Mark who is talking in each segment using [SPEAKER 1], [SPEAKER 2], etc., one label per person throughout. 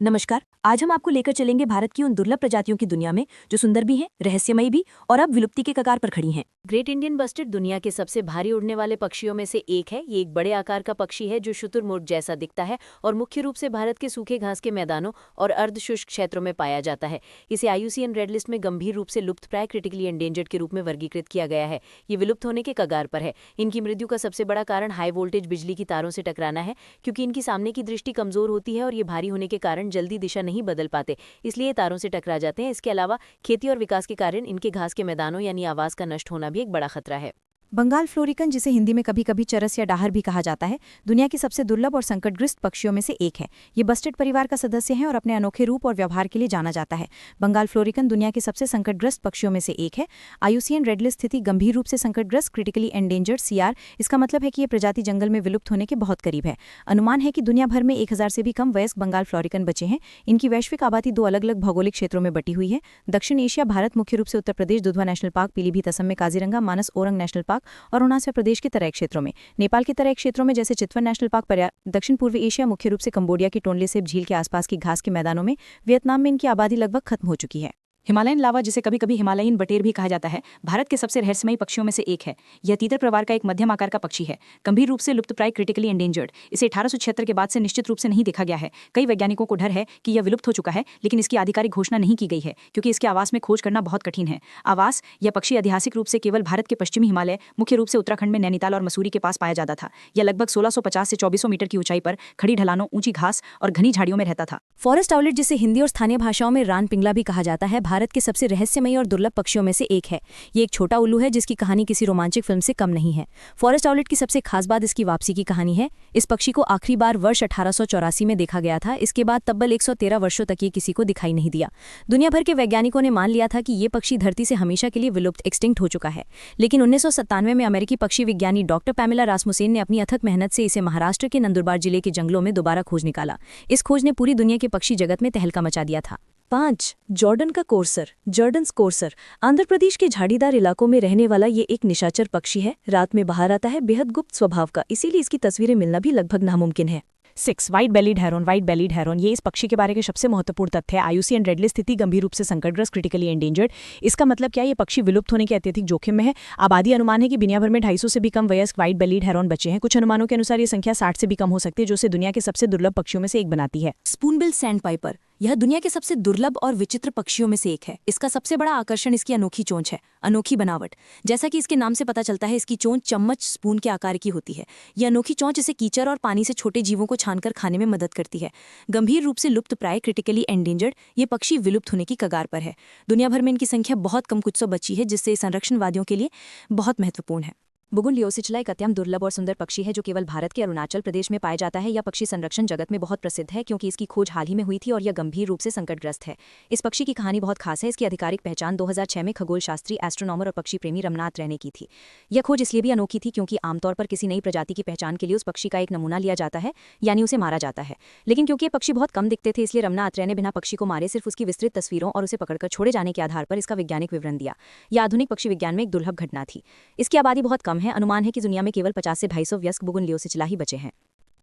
[SPEAKER 1] नमस्कार। आज हम आपको लेकर चलेंगे भारत की उन दुर्लभ प्रजातियों की दुनिया में जो सुंदर भी हैं, रहस्यमयी भी और अब विलुप्ति के कगार पर खड़ी हैं।
[SPEAKER 2] ग्रेट इंडियन बस्टर्ड दुनिया के सबसे भारी उड़ने वाले पक्षियों में से एक है। ये एक बड़े आकार का पक्षी है जो शुतुरमुर्ग जैसा दिखता है और मुख्य रूप से भारत के सूखे घास के मैदानों और अर्धशुष्क क्षेत्रों में पाया जाता है। इसे IUCN रेड लिस्ट में गंभीर रूप से लुप्तप्राय क्रिटिकली एंडेंजर्ड के रूप में वर्गीकृत किया गया है। ये विलुप्त होने के कगार पर है। इनकी मृत्यु का सबसे बड़ा कारण हाई वोल्टेज बिजली की तारों से टकराना है, क्योंकि इनकी सामने की दृष्टि कमजोर होती है और ये भारी होने के कारण जल्दी दिशा नहीं बदल पाते, इसलिए तारों से टकरा जाते हैं। इसके अलावा खेती और विकास के कारण इनके घास के मैदानों यानी आवास का नष्ट होना भी एक बड़ा खतरा है।
[SPEAKER 3] बंगाल फ्लोरिकन, जिसे हिंदी में कभी कभी चरस या डाहर भी कहा जाता है, दुनिया की सबसे दुर्लभ और संकटग्रस्त पक्षियों में से एक है। ये बस्टर्ड परिवार का सदस्य है और अपने अनोखे रूप और व्यवहार के लिए जाना जाता है। बंगाल फ्लोरिकन दुनिया के सबसे संकटग्रस्त पक्षियों में से एक है। IUCN रेड लिस्ट स्थिति गंभीर रूप से संकटग्रस्त क्रिटिकली एंडेंजर्ड CR। इसका मतलब है कि ये प्रजाति जंगल में विलुप्त होने के बहुत करीब है। अनुमान है कि दुनिया भर में 1000 से भी कम वयस्क बंगाल फ्लोरिकन बचे हैं। इनकी वैश्विक आबादी 2 अलग अलग भौगोलिक क्षेत्रों में बटी हुई है। दक्षिण एशिया भारत, मुख्य रूप से उत्तर प्रदेश दुधवा नेशनल पार्क, पीलीभीत असम में काजीरंगा, मानस ओरंग नेशनल पार्क और अरुणाचल प्रदेश के तराई क्षेत्रों में, नेपाल के तराई क्षेत्रों में जैसे चितवन नेशनल पार्क, दक्षिण पूर्व एशिया मुख्य रूप से कंबोडिया की टोनले सेब झील के आसपास की घास के मैदानों में, वियतनाम में इनकी आबादी लगभग खत्म हो चुकी है।
[SPEAKER 1] हिमालयन लावा, जिसे कभी कभी हिमालयन बटेर भी कहा जाता है, भारत के सबसे रहस्यमयी पक्षियों में से एक है। यह तीतर प्रवार का एक मध्यम आकार का पक्षी है, गंभीर रूप से लुप्तप्राय क्रिटिकली एंडेंजर्ड। इसे 1876 के बाद से निश्चित रूप से नहीं देखा गया है। कई वैज्ञानिकों को डर है कि यह विलुप्त हो चुका है, लेकिन इसकी आधिकारिक घोषणा नहीं की गई है क्योंकि इसके आवास में खोज करना बहुत कठिन है। आवास यह पक्षी ऐतिहासिक रूप से केवल भारत के पश्चिमी हिमालय, मुख्य रूप से उत्तराखंड में नैनीताल और मसूरी के पास पाया जाता था। यह लगभग 1650 से 2400 मीटर की ऊंचाई पर खड़ी ढलानों, ऊंची घास और घनी झाड़ियों में रहता था।
[SPEAKER 3] फॉरेस्ट आउलेट, जिसे हिंदी और स्थानीय भाषाओं में रान पिंगला भी कहा जाता है, भारत के सबसे रहस्यमयी और दुर्लभ पक्षियों में से एक है। ये एक छोटा उल्लू है जिसकी कहानी किसी रोमांचक फिल्म से कम नहीं है। फॉरेस्ट आउलेट की सबसे खास बात इसकी वापसी की कहानी है। इस पक्षी को आखिरी बार वर्ष 1884 में देखा गया था। इसके बाद तब्बल 113 वर्षों तक ये किसी को दिखाई नहीं दिया। दुनिया भर के वैज्ञानिकों ने मान लिया था कि ये पक्षी धरती से हमेशा के लिए विलुप्त, एक्सटिंक्ट हो चुका है। लेकिन 1997 में अमेरिकी पक्षी विज्ञानी डॉक्टर पैमेला रासमुसेन ने अपनी अथक मेहनत से इसे महाराष्ट्र के नंदुरबार जिले के जंगलों में दोबारा खोज निकाला। इस खोज ने पूरी दुनिया के पक्षी जगत में तहलका मचा दिया था।
[SPEAKER 1] 5. जॉर्डन का courser, Jordans courser. Andhra Pradesh के झाड़ीदार इलाकों में रहने वाला ये एक निशाचर पक्षी है। रात में बाहर आता है, बेहद गुप्त स्वभाव का, इसीलिए इसकी तस्वीरें मिलना भी लगभग नामुमकिन है।
[SPEAKER 3] 6. White bellied Heron, white bellied Heron. ये इस पक्षी के बारे के सबसे महत्वपूर्ण तथ्य है। IUCN रेड लिस्ट स्थिति गंभीर रूप से संकटग्रस्त क्रिटिकली एंडेंजर्ड। इसका मतलब क्या है? ये पक्षी विलुप्त होने के अत्यधिक जोखिम में है। आबादी अनुमान है कि दुनिया भर में 250 से भी कम वयस्क व्हाइट बेलीड हेरोन बचे हैं। कुछ अनुमानों के अनुसार ये संख्या 60 से भी कम हो सकती है, जो इसे दुनिया के सबसे दुर्लभ पक्षियों में से एक बनाती है।
[SPEAKER 1] स्पूनबिल सैंडपाइपर, यह दुनिया के सबसे दुर्लभ और विचित्र पक्षियों में से एक है। इसका सबसे बड़ा आकर्षण इसकी अनोखी चोंच है, अनोखी बनावट। जैसा कि इसके नाम से पता चलता है, इसकी चोंच चम्मच स्पून के आकार की होती है। यह अनोखी चोंच इसे कीचड़ और पानी से छोटे जीवों को छानकर खाने में मदद करती है। गंभीर रूप से लुप्तप्राय क्रिटिकली एंडेंजर्ड, ये पक्षी विलुप्त होने की कगार पर है। दुनिया भर में इनकी संख्या बहुत कम, कुछ सौ बची है, जिससे संरक्षणवादियों के लिए बहुत महत्वपूर्ण है। बुगुन लियोसिचला एक अत्यंत दुर्लभ और सुंदर पक्षी है जो केवल भारत के अरुणाचल प्रदेश में पाया जाता है। यह पक्षी संरक्षण जगत में बहुत प्रसिद्ध है क्योंकि इसकी खोज हाल ही में हुई थी और यह गंभीर रूप से संकटग्रस्त है। इस पक्षी की कहानी बहुत खास है। इसकी आधिकारिक पहचान 2006 में खगोल शास्त्री, एस्ट्रोनॉमर और पक्षी प्रेमी रमनाथ रैने की थी। यह खोज इसलिए भी अनोखी थी क्योंकि आमतौर पर किसी नई प्रजाति की पहचान के लिए उस पक्षी का एक नमूना लिया जाता है, यानी उसे मारा जाता है। लेकिन क्योंकि ये पक्षी बहुत कम दिखते थे, इसलिए रमनाथ रैने बिना पक्षी को मारे सिर्फ उसकी विस्तृत तस्वीरों और उसे पकड़कर छोड़े जाने के आधार पर इसका वैज्ञानिक विवरण दिया। यह आधुनिक पक्षी विज्ञान में एक दुर्लभ घटना थी। इसकी आबादी बहुत कम है। अनुमान है कि दुनिया में केवल 50 से 250 वयस्क बुगुन लियोसिचला ही बचे हैं।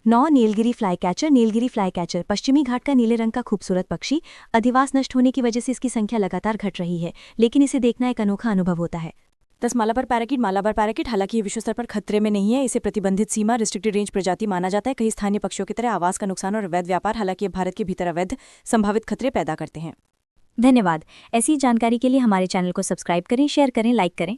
[SPEAKER 3] 9. Nilgiri fly catcher, Nilgiri fly catcher. पश्चिमी घाट का नीले रंग का खूबसूरत पक्षी। अधिवास नष्ट होने की वजह से इसकी संख्या लगातार घट रही है, लेकिन इसे देखना एक अनोखा अनुभव होता है।
[SPEAKER 1] 10. Malabar parakeet, Malabar parakeet. हालांकि ये विश्व स्तर पर खतरे में नहीं है, इसे प्रतिबंधित सीमा, रिस्ट्रिक्टेड रेंज प्रजाति माना जाता है। कई स्थानीय पक्षियों की तरह आवास का नुकसान और अवैध व्यापार, हालांकि ये भारत के भीतर अवैध संभावित खतरे पैदा करते हैं।
[SPEAKER 3] धन्यवाद। ऐसी जानकारी के लिए हमारे चैनल को सब्सक्राइब करें, शेयर करें, लाइक करें।